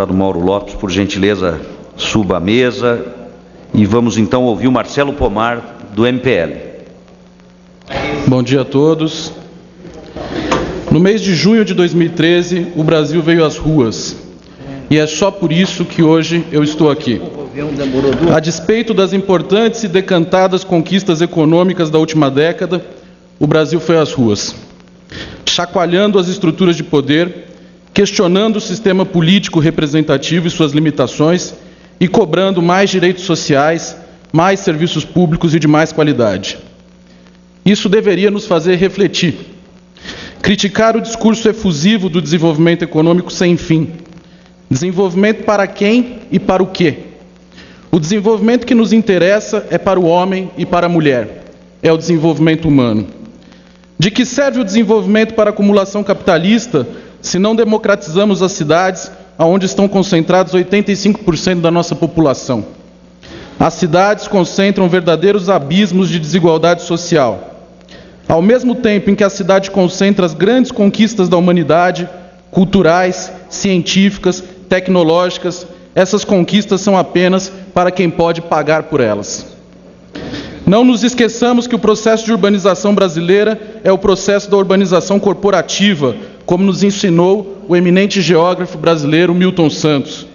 deputado Mauro Lopes, por gentileza, suba à mesa e vamos então ouvir o Marcelo Pomar, do MPL. Bom dia a todos. No mês de junho de 2013, o Brasil veio às ruas. E é só por isso que hoje eu estou aqui. A despeito das importantes e decantadas conquistas econômicas da última década, o Brasil foi às ruas, chacoalhando as estruturas de poder, questionando o sistema político representativo e suas limitações e cobrando mais direitos sociais, mais serviços públicos e de mais qualidade. Isso deveria nos fazer refletir, criticar o discurso efusivo do desenvolvimento econômico sem fim. Desenvolvimento para quem e para o quê? O desenvolvimento que nos interessa é para o homem e para a mulher. É o desenvolvimento humano. De que serve o desenvolvimento para a acumulação capitalista se não democratizamos as cidades onde estão concentrados 85% da nossa população? As cidades concentram verdadeiros abismos de desigualdade social. Ao mesmo tempo em que a cidade concentra as grandes conquistas da humanidade, culturais, científicas, tecnológicas, essas conquistas são apenas para quem pode pagar por elas. Não nos esqueçamos que o processo de urbanização brasileira é o processo da urbanização corporativa, como nos ensinou o eminente geógrafo brasileiro Milton Santos.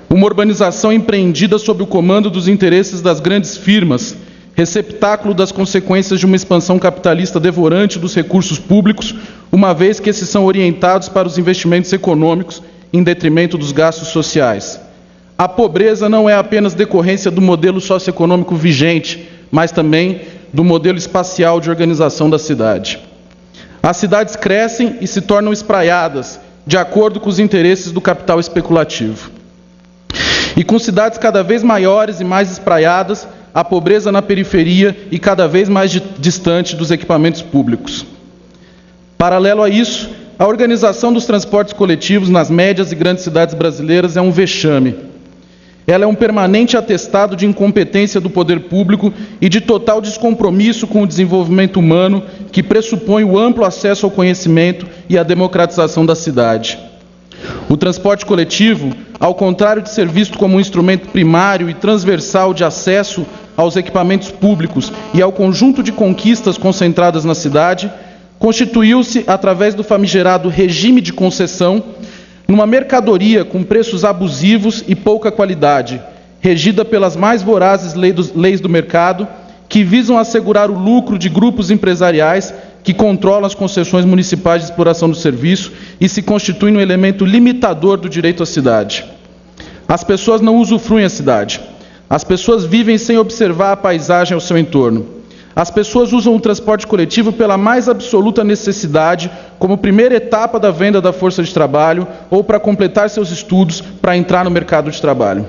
Uma urbanização empreendida sob o comando dos interesses das grandes firmas, receptáculo das consequências de uma expansão capitalista devorante dos recursos públicos, uma vez que esses são orientados para os investimentos econômicos em detrimento dos gastos sociais. A pobreza não é apenas decorrência do modelo socioeconômico vigente, mas também do modelo espacial de organização da cidade. As cidades crescem e se tornam espraiadas, de acordo com os interesses do capital especulativo. E com cidades cada vez maiores e mais espraiadas, a pobreza na periferia e cada vez mais distante dos equipamentos públicos. Paralelo a isso, a organização dos transportes coletivos nas médias e grandes cidades brasileiras é um vexame. Ela é um permanente atestado de incompetência do poder público e de total descompromisso com o desenvolvimento humano que pressupõe o amplo acesso ao conhecimento e a democratização da cidade. O transporte coletivo, ao contrário de ser visto como um instrumento primário e transversal de acesso aos equipamentos públicos e ao conjunto de conquistas concentradas na cidade, constituiu-se, através do famigerado regime de concessão, numa mercadoria com preços abusivos e pouca qualidade, regida pelas mais vorazes leis do mercado, que visam assegurar o lucro de grupos empresariais que controlam as concessões municipais de exploração do serviço e se constituem um elemento limitador do direito à cidade. As pessoas não usufruem a cidade. As pessoas vivem sem observar a paisagem ao seu entorno. As pessoas usam o transporte coletivo pela mais absoluta necessidade, como primeira etapa da venda da força de trabalho ou para completar seus estudos para entrar no mercado de trabalho.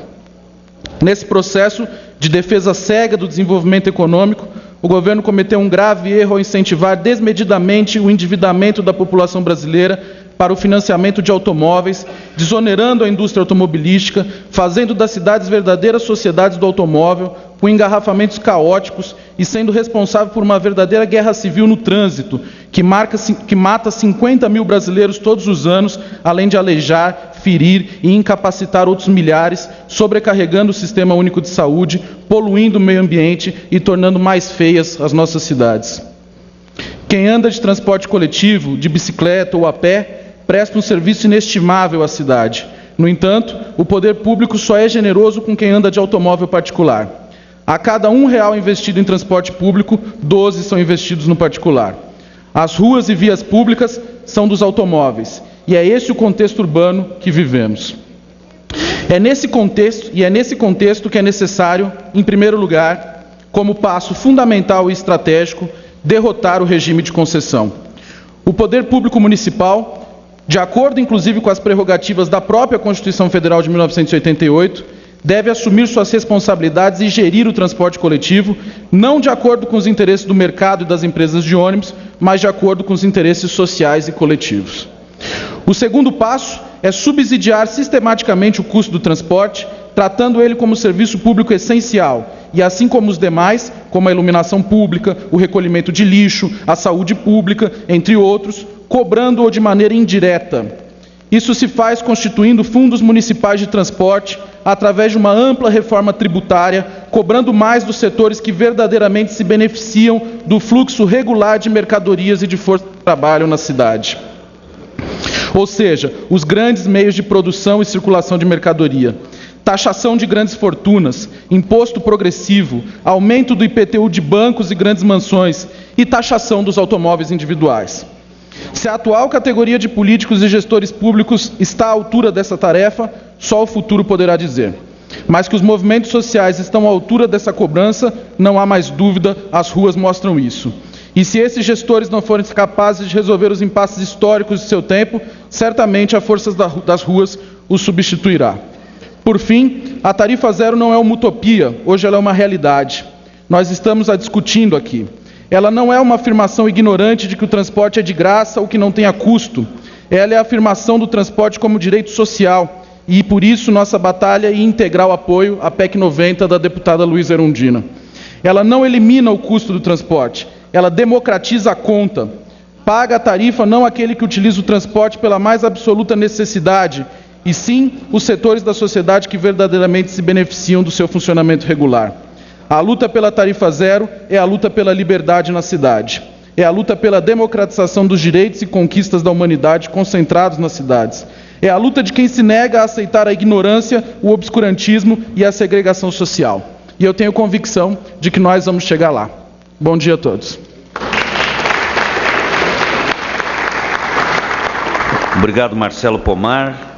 Nesse processo de defesa cega do desenvolvimento econômico, o governo cometeu um grave erro ao incentivar desmedidamente o endividamento da população brasileira para o financiamento de automóveis, desonerando a indústria automobilística, fazendo das cidades verdadeiras sociedades do automóvel, com engarrafamentos caóticos e sendo responsável por uma verdadeira guerra civil no trânsito, que mata 50 mil brasileiros todos os anos, além de aleijar, ferir e incapacitar outros milhares, sobrecarregando o Sistema Único de Saúde, poluindo o meio ambiente e tornando mais feias as nossas cidades. Quem anda de transporte coletivo, de bicicleta ou a pé, presta um serviço inestimável à cidade. No entanto, o poder público só é generoso com quem anda de automóvel particular. A cada R$1 investido em transporte público, 12 são investidos no particular. As ruas e vias públicas são dos automóveis, e é esse o contexto urbano que vivemos. É nesse contexto que é necessário, em primeiro lugar, como passo fundamental e estratégico, derrotar o regime de concessão. O poder público municipal, de acordo inclusive com as prerrogativas da própria Constituição Federal de 1988, deve assumir suas responsabilidades e gerir o transporte coletivo, não de acordo com os interesses do mercado e das empresas de ônibus, mas de acordo com os interesses sociais e coletivos. O segundo passo é subsidiar sistematicamente o custo do transporte, tratando ele como serviço público essencial, e assim como os demais, como a iluminação pública, o recolhimento de lixo, a saúde pública, entre outros, cobrando-o de maneira indireta. Isso se faz constituindo fundos municipais de transporte, através de uma ampla reforma tributária, cobrando mais dos setores que verdadeiramente se beneficiam do fluxo regular de mercadorias e de força de trabalho na cidade. Ou seja, os grandes meios de produção e circulação de mercadoria. Taxação de grandes fortunas, imposto progressivo, aumento do IPTU de bancos e grandes mansões e taxação dos automóveis individuais. Se a atual categoria de políticos e gestores públicos está à altura dessa tarefa, só o futuro poderá dizer. Mas que os movimentos sociais estão à altura dessa cobrança, não há mais dúvida, as ruas mostram isso. E se esses gestores não forem capazes de resolver os impasses históricos de seu tempo, certamente a força das ruas os substituirá. Por fim, a tarifa zero não é uma utopia, hoje ela é uma realidade. Nós estamos a discutindo aqui. Ela não é uma afirmação ignorante de que o transporte é de graça ou que não tenha custo. Ela é a afirmação do transporte como direito social e, por isso, nossa batalha e integral apoio à PEC 90 da deputada Luísa Erundina. Ela não elimina o custo do transporte, ela democratiza a conta. Paga a tarifa não aquele que utiliza o transporte pela mais absoluta necessidade, e sim os setores da sociedade que verdadeiramente se beneficiam do seu funcionamento regular. A luta pela tarifa zero é a luta pela liberdade na cidade. É a luta pela democratização dos direitos e conquistas da humanidade concentrados nas cidades. É a luta de quem se nega a aceitar a ignorância, o obscurantismo e a segregação social. E eu tenho convicção de que nós vamos chegar lá. Bom dia a todos. Obrigado, Marcelo Pomar.